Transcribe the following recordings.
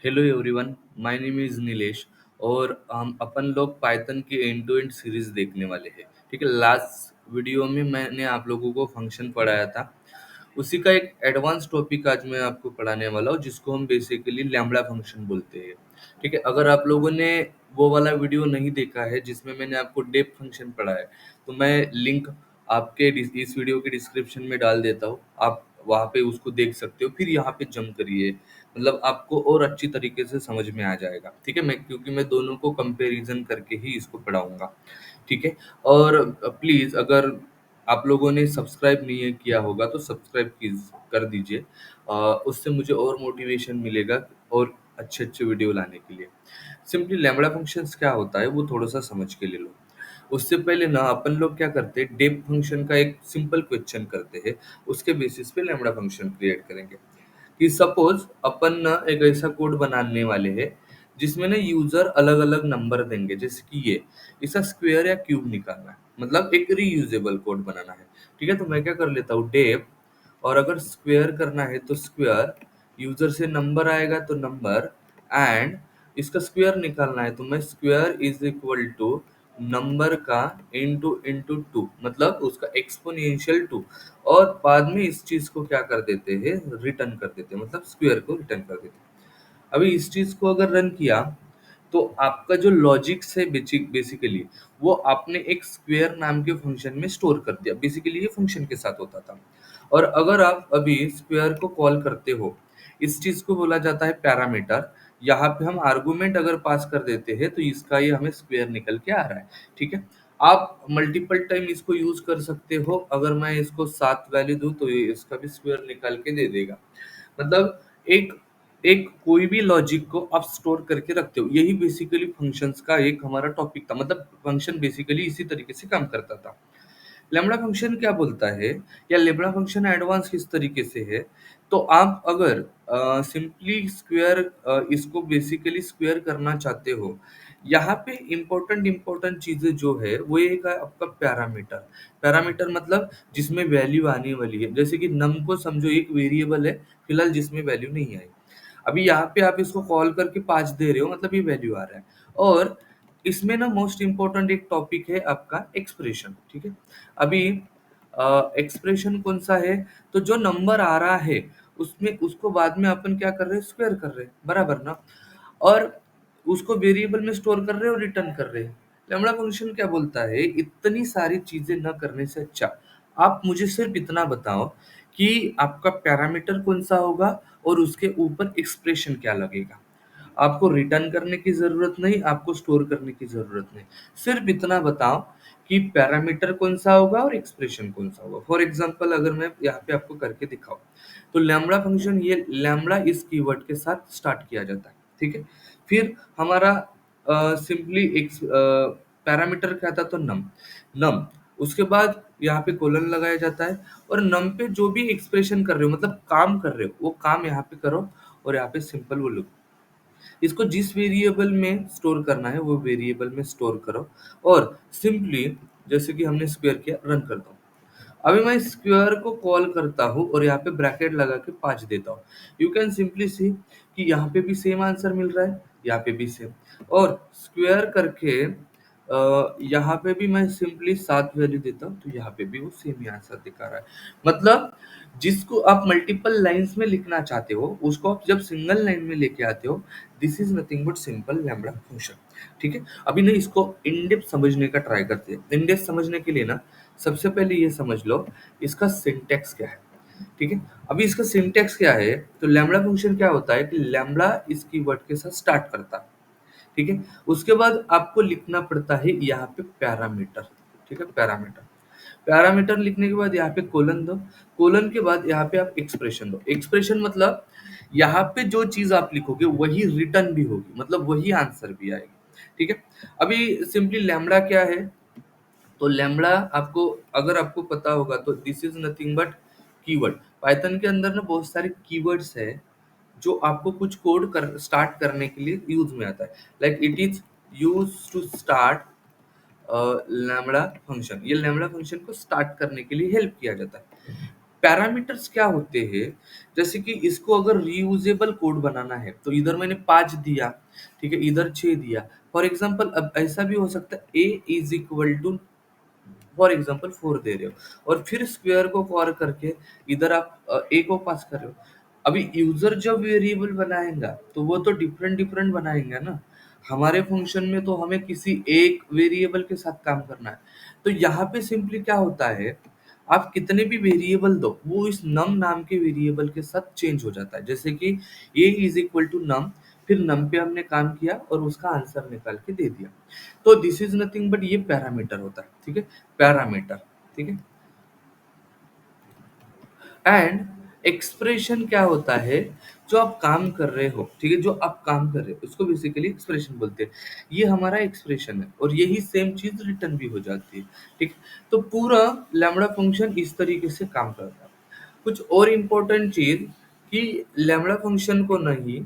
Hello everyone, my name is Nilesh और हम अपन लोग पाइथन की एंड टू एंड सीरीज़ देखने वाले हैं। ठीक है, लास्ट वीडियो में मैंने आप लोगों को फंक्शन पढ़ाया था। उसी का एक एडवांस टॉपिक आज मैं आपको पढ़ाने वाला हूँ जिसको हम बेसिकली लैम्ब्डा फंक्शन बोलते हैं। ठीक है, अगर आप लोगों ने वो वाला वीडियो नहीं देखा है जिसमें मैंने आपको डेप फंक्शन पढ़ाया है, तो मैं लिंक आपके इस वीडियो के डिस्क्रिप्शन में डाल देता हूँ। आप वहाँ पे उसको देख सकते हो, फिर यहाँ पे जंप करिए। मतलब आपको और अच्छी तरीके से समझ में आ जाएगा। ठीक है, मैं क्योंकि मैं दोनों को कंपैरिजन करके ही इसको पढ़ाऊँगा। ठीक है, और प्लीज़ अगर आप लोगों ने सब्सक्राइब नहीं किया होगा तो सब्सक्राइब कर दीजिए। उससे मुझे और मोटिवेशन मिलेगा और अच्छे-अच्छे वीडियो लाने के लिए। सिंपली लैम्ब्डा फंक्शंस क्या होता है वो थोड़ा-सा समझ के ले लो। उससे पहले ना अपन लोग क्या करते हैं, डेफ फंक्शन का एक सिंपल क्वेश्चन करते हैं, उसके बेसिस पे लैम्ब्डा फंक्शन क्रिएट करेंगे। कि सपोज अपन ना एक ऐसा कोड बनाने वाले हैं जिसमें ना यूजर अलग अलग नंबर देंगे, जैसे कि ये इसका स्क्वायर या क्यूब निकालना है, मतलब एक रीयूजेबल कोड बनाना है। ठीक है, तो मैं क्या कर लेता हूँ, डेफ, और अगर स्क्वायर करना है तो स्क्वायर, यूजर से नंबर आएगा तो नंबर, एंड इसका स्क्वायर निकालना है तो मैं square is equal to number का इंटू इंटू टू, मतलब उसका एक्सपोनेंशियल टू, और बाद में इस चीज को क्या कर देते हैं, रिटर्न कर देते हैं, मतलब स्क्वायर को रिटर्न कर देते हैं। अभी इस चीज को अगर रन किया तो आपका जो लॉजिक्स है बेसिकली वो आपने एक स्क्वायर नाम के फंक्शन में स्टोर कर दिया। बेसिकली ये फंक्शन के साथ होता था। और अगर आप अभी स्क्वायर को कॉल करते हो, इस चीज को बोला जाता है पैरामीटर। यहाँ पे हम आर्गुमेंट अगर पास कर देते हैं तो इसका ये हमें स्क्वायर निकल के आ रहा है। ठीक है, आप मल्टीपल टाइम इसको यूज कर सकते हो। अगर मैं इसको 7 वैल्यू दूं तो ये इसका भी स्क्वायर निकाल के दे देगा। मतलब एक एक कोई भी लॉजिक को आप स्टोर करके रखते हो, यही बेसिकली फंक्शंस का एक हमारा टॉपिक था। मतलब फंक्शन बेसिकली इसी तरीके से काम करता था। लैम्ब्डा फंक्शन क्या बोलता है, या लैम्ब्डा फंक्शन एडवांस किस तरीके से है, तो आप अगर सिंपली स्क्वायर, इसको बेसिकली स्क्वायर करना चाहते हो, यहाँ पे इम्पोर्टेंट चीजें जो है वो एक है आपका पैरामीटर। पैरामीटर मतलब जिसमें वैल्यू आने वाली है, जैसे कि नम को समझो एक वेरिएबल है फिलहाल जिसमें वैल्यू नहीं आई। अभी यहाँ पे आप इसको कॉल करके 5 दे रहे हो, मतलब ये वैल्यू आ रहा है। और इसमें ना मोस्ट इम्पोर्टेंट एक टॉपिक है आपका एक्सप्रेशन। ठीक है, अभी एक्सप्रेशन कौन सा है, तो जो नंबर आ रहा है उसमें उसको बाद में अपन क्या कर रहे हैं, स्क्वायर कर रहे हैं, बराबर ना। और उसको वेरिएबल में स्टोर कर रहे हैं और रिटर्न कर रहे हैं। लैम्ब्डा फंक्शन क्या बोलता है, इतनी सारी चीजें न करने से अच्छा आप मुझे सिर्फ इतना बताओ कि आपका पैरामीटर कौन सा होगा और उसके ऊपर एक्सप्रेशन क्या लगेगा। आपको रिटर्न करने की ज़रूरत नहीं, आपको स्टोर करने की ज़रूरत नहीं। सिर्फ इतना बताओ कि पैरामीटर कौन-सा होगा और एक्सप्रेशन कौन-सा होगा। फॉर एग्ज़ाम्पल अगर मैं यहाँ पे आपको करके दिखाऊँ, तो लैम्ब्डा फंक्शन, ये लैम्ब्डा इस कीवर्ड के साथ स्टार्ट किया जाता है, ठीक है? फिर हमारा सिंपली पैरामीटर क्या था, तो नम। नम, उसके बाद यहाँ पे कोलन लगाया जाता है और नम पे जो भी एक्सप्रेशन कर रहे हो, मतलब काम कर रहे हो, वो काम यहाँ पे करो और यहाँ पे सिंपल वो लिखो। इसको जिस वेरिएबल में स्टोर करना है वो वेरिएबल में स्टोर करो, और सिंपली जैसे कि हमने स्क्वायर किया, रन करता हूँ। अभी मैं स्क्वायर को कॉल करता हूँ और यहाँ पे ब्रैकेट लगा के 5 देता हूँ। यू कैन सिंपली सी कि यहाँ पे भी सेम आंसर मिल रहा है, यहाँ पे भी सेम। और स्क्वायर करके यहाँ पे भी मैं सिंपली 7 वैल्यू देता हूँ तो यहाँ पे भी वो सेम ही आंसर दिखा रहा है। मतलब जिसको आप मल्टीपल लाइन्स में लिखना चाहते हो उसको आप जब सिंगल लाइन में लेके आते हो, this is nothing but simple lambda function. ठीक है, अभी ना इसको इन डेप्थ समझने का ट्राई करते हैं। इन डेप्थ समझने के लिए ना सबसे पहले ये समझ लो इसका सिंटैक्स क्या है। ठीक है, अभी इसका सिंटैक्स क्या है, तो लैम्ब्डा फंक्शन क्या होता है कि लैम्ब्डा इस कीवर्ड के साथ स्टार्ट करता है। ठीक है, उसके बाद आपको लिखना पड़ता है यहाँ पे पैरामीटर। ठीक है, पैरामीटर, पैरामीटर लिखने के बाद यहाँ पे कोलन दो, कोलन के बाद यहाँ पे आप एक्सप्रेशन दो। एक्सप्रेशन मतलब यहाँ पे जो चीज आप लिखोगे वही रिटर्न भी होगी, मतलब वही आंसर भी आएगी। ठीक है, अभी सिंपली लैम्ब्डा क्या है, तो लैम्ब्डा आपको, अगर आपको पता होगा तो this is nothing but keyword. Python के अंदर ना बहुत सारे कीवर्ड्स है जो आपको कुछ कोड कर स्टार्ट करने के लिए यूज में आता है। Like it is use to start lambda function, ये लैम्ब्डा फंक्शन को स्टार्ट करने के लिए हेल्प किया जाता है। पैरामीटर्स क्या होते हैं, जैसे कि इसको अगर रीयूजेबल कोड बनाना है तो इधर मैंने 5 दिया, ठीक है, इधर 6 दिया। फॉर एग्जांपल अब ऐसा भी हो सकता है a is equal to for example 4 दे रहे हो और फिर स्क्वायर को कॉल करके इधर आप a को पास कर रहे हो। अभी यूजर जब वेरिएबल बनाएगा तो वो तो डिफरेंट डिफरेंट बनाएंगे ना। हमारे फंक्शन में तो हमें किसी एक वेरिएबल के साथ काम करना है। तो यहाँ पे सिंपली क्या होता है, आप कितने भी वेरिएबल दो वो इस नम नाम के वेरिएबल के साथ चेंज हो जाता है। जैसे कि a इज इक्वल टू नम, फिर नम पे हमने काम किया और उसका आंसर निकाल के दे दिया। तो दिस इज नथिंग बट ये पैरामीटर होता है, ठीक है, पैरामीटर, ठीक है। एंड एक्सप्रेशन क्या होता है, जो आप काम कर रहे हो, ठीक है, जो आप काम कर रहे हो उसको बेसिकली एक्सप्रेशन बोलते हैं। ये हमारा एक्सप्रेशन है और यही सेम चीज रिटर्न भी हो जाती है, ठीक। तो पूरा लैम्बडा फंक्शन इस तरीके से काम करता है। कुछ और इम्पोर्टेंट चीज कि लैम्बडा फंक्शन को नहीं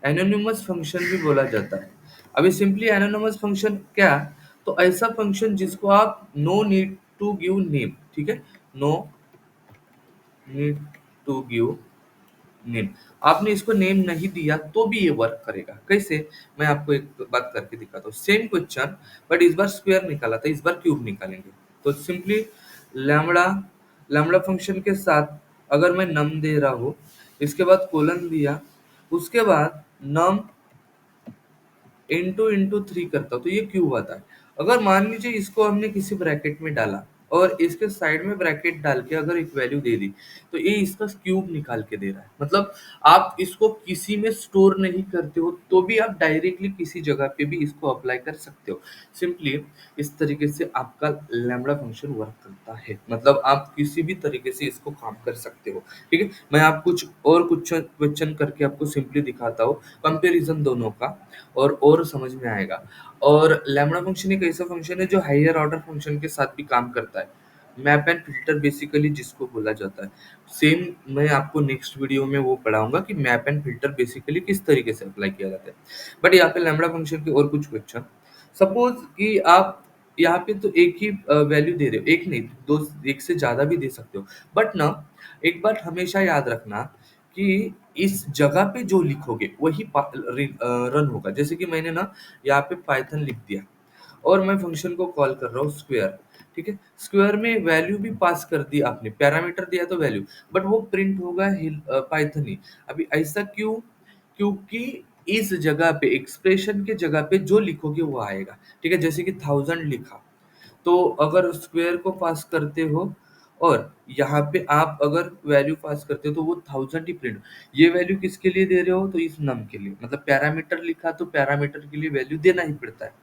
एनोनिमस फंक्शन भी बोला जाता है। अभी सिंपली एनोनिमस फंक्शन क्या, तो ऐसा फंक्शन जिसको आप no need to give name, ठीक है, no need to give name, आपने इसको नेम नहीं दिया तो भी ये वर्क करेगा। कैसे, मैं आपको एक बात करके दिखाता हूँ। सेम क्वेश्चन बट इस बार स्क्वायर निकाला था, इस बार क्यूब निकालेंगे। तो सिंपली लैम्बडा लैम्बडा फंक्शन के साथ अगर मैं नम दे रहा हूँ, इसके बाद कोलन दिया, उसके बाद नम इंटू इंटू थ्री करता हूँ तो ये क्यूब आता है। अगर मान लीजिए इसको हमने किसी ब्रैकेट में डाला और इसके साइड में ब्रैकेट डाल के अगर एक वैल्यू दे दी तो ये इसका क्यूब निकाल के दे रहा है। मतलब आप इसको किसी में स्टोर नहीं करते हो तो भी आप डायरेक्टली किसी जगह पे भी इसको अप्लाई कर सकते हो। सिंपली इस तरीके से आपका लैम्बडा फंक्शन वर्क करता है, मतलब आप किसी भी तरीके से इसको काम कर सकते हो, ठीक है। मैं आप कुछ क्वेश्चन करके आपको सिंपली दिखाता हूँ, कंपेरिजन दोनों का, और समझ में आएगा। और लैम्बडा फंक्शन एक ऐसा फंक्शन है जो हायर ऑर्डर फंक्शन के साथ भी काम करता है। मैप एंड फिल्टर बेसिकली जिसको बोला जाता है, सेम मैं आपको नेक्स्ट वीडियो में वो पढ़ाऊंगा कि मैप एंड फिल्टर बेसिकली किस तरीके से अप्लाई किया जाता है। बट यहाँ पे लैम्बडा फंक्शन के और कुछ क्वेश्चन, सपोज कि आप यहाँ पे तो एक ही वैल्यू दे रहे हो, एक नहीं दो, एक से ज्यादा भी दे सकते हो। बट ना, एक बात हमेशा याद रखना कि इस जगह पे जो लिखोगे वही रन होगा। जैसे कि मैंने ना यहाँ पे पाइथन लिख दिया और मैं फंक्शन को कॉल कर रहा हूँ स्क्वायर, ठीक है। स्क्वायर में वैल्यू भी पास कर दी आपने, पैरामीटर दिया तो वैल्यू, बट वो प्रिंट होगा पाइथन ही। अभी ऐसा क्यों, क्योंकि इस जगह पे एक्सप्रेशन के जगह पे जो लिखोगे वो आएगा, ठीक है। जैसे कि 1000 लिखा तो अगर स्क्वायर को पास करते हो और यहाँ पे आप अगर वैल्यू पास करते हो तो वो 1000 ही प्रिंट। ये वैल्यू किसके लिए दे रहे हो, तो इस नम के लिए, मतलब पैरामीटर लिखा तो पैरामीटर के लिए वैल्यू देना ही पड़ता है।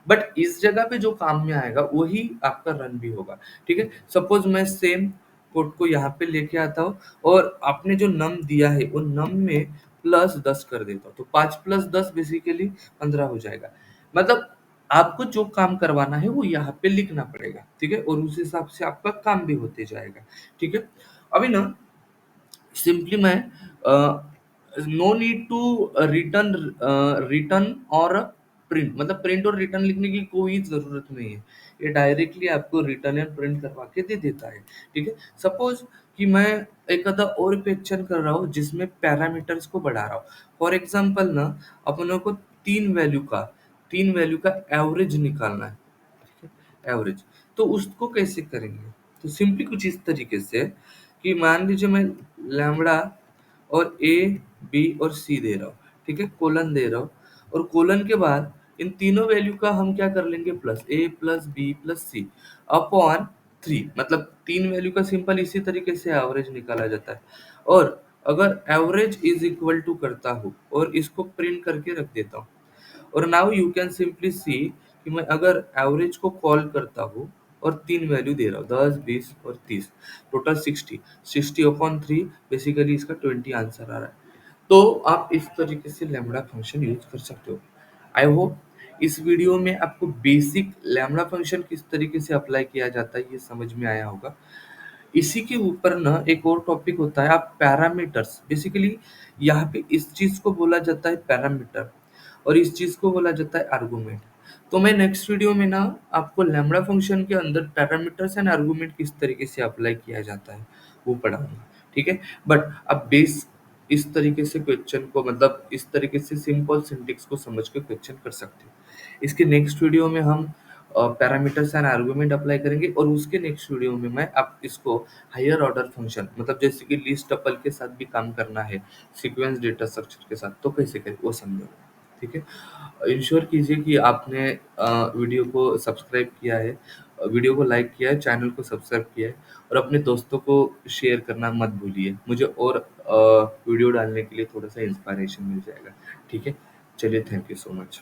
बट इस जगह पे जो काम में आएगा वही आपका रन भी होगा, ठीक है। सपोज मैं सेम कोड को यहाँ पे लेके आता हूँ और आपने जो नम दिया है वो नम में +10 कर देता हूँ, तो 5 + 10 बेसिकली 15 हो जाएगा। मतलब आपको जो काम करवाना है वो यहाँ पे लिखना पड़ेगा, ठीक है, और उस हिसाब से आपका काम भी होते जाएगा, ठीक है। अभी ना सिंपली मैं no need to return return और प्रिंट, मतलब प्रिंट और रिटर्न लिखने की कोई ज़रूरत नहीं है। ये डायरेक्टली आपको रिटर्न एंड प्रिंट करवा के दे देता है, ठीक है। सपोज़ कि मैं एक आधा और क्वेश्चन कर रहा हूँ जिसमें पैरामीटर्स को बढ़ा रहा हूँ। फॉर एग्ज़ाम्पल ना अपनों को 3 वैल्यू का एवरेज निकालना है, ठीक है, एवरेज। तो उसको कैसे करेंगे? तो सिंपली कुछ इस तरीके से कि मान लीजिए मैं लैम्बडा और ए, बी और सी दे रहा हूँ, ठीक है, कोलन दे रहा हूँ और कोलन के बाद इन तीनों वैल्यू का हम क्या कर लेंगे, प्लस ए प्लस बी प्लस सी अपॉन 3, मतलब 3 वैल्यू का सिंपल इसी तरीके से एवरेज निकाला जाता है। और अगर एवरेज इज इक्वल टू करता हूँ और इसको प्रिंट करके रख देता हूँ, और नाउ यू कैन सिंपली सी कि मैं अगर एवरेज को कॉल करता हूँ और 3 वैल्यू दे रहा हूँ, 10, 20 और 30, टोटल 60 अपॉन 3, बेसिकली इसका 20 आंसर आ रहा है। तो आप इस तरीके से लैम्बडा फंक्शन यूज कर सकते हो। आई होप इस वीडियो में आपको बेसिक लैम्बडा फंक्शन किस तरीके से अप्लाई किया जाता है ये समझ में आया होगा। इसी के ऊपर ना एक और टॉपिक होता है, आप पैरामीटर्स, बेसिकली यहाँ पे इस चीज को बोला जाता है पैरामीटर और इस चीज को बोला जाता है आर्गुमेंट। तो मैं नेक्स्ट वीडियो में ना आपको लैम्ब्डा फंक्शन के अंदर पैरामीटर्स एंड आर्गुमेंट किस तरीके से अप्लाई किया जाता है वो पढ़ाऊंगा, ठीक है। बट अब बेस इस तरीके से क्वेश्चन को, मतलब इस तरीके से सिंपल सिंटेक्स को समझ के क्वेश्चन कर सकते हो। इसके नेक्स्ट वीडियो में हम पैरामीटर्स एंड आर्गुमेंट अप्लाई करेंगे, और उसके नेक्स्ट वीडियो में मैं आप इसको हायर ऑर्डर फंक्शन, मतलब जैसे कि लिस्ट टपल के साथ भी काम करना है, सीक्वेंस डेटा स्ट्रक्चर के साथ, तो कैसे करें वो समझाऊंगा, ठीक है। इंश्योर कीजिए कि आपने वीडियो को सब्सक्राइब किया है, वीडियो को लाइक किया है, चैनल को सब्सक्राइब किया है, और अपने दोस्तों को शेयर करना मत भूलिए। मुझे और वीडियो डालने के लिए थोड़ा सा इंस्पायरेशन मिल जाएगा, ठीक है। चलिए, थैंक यू सो मच।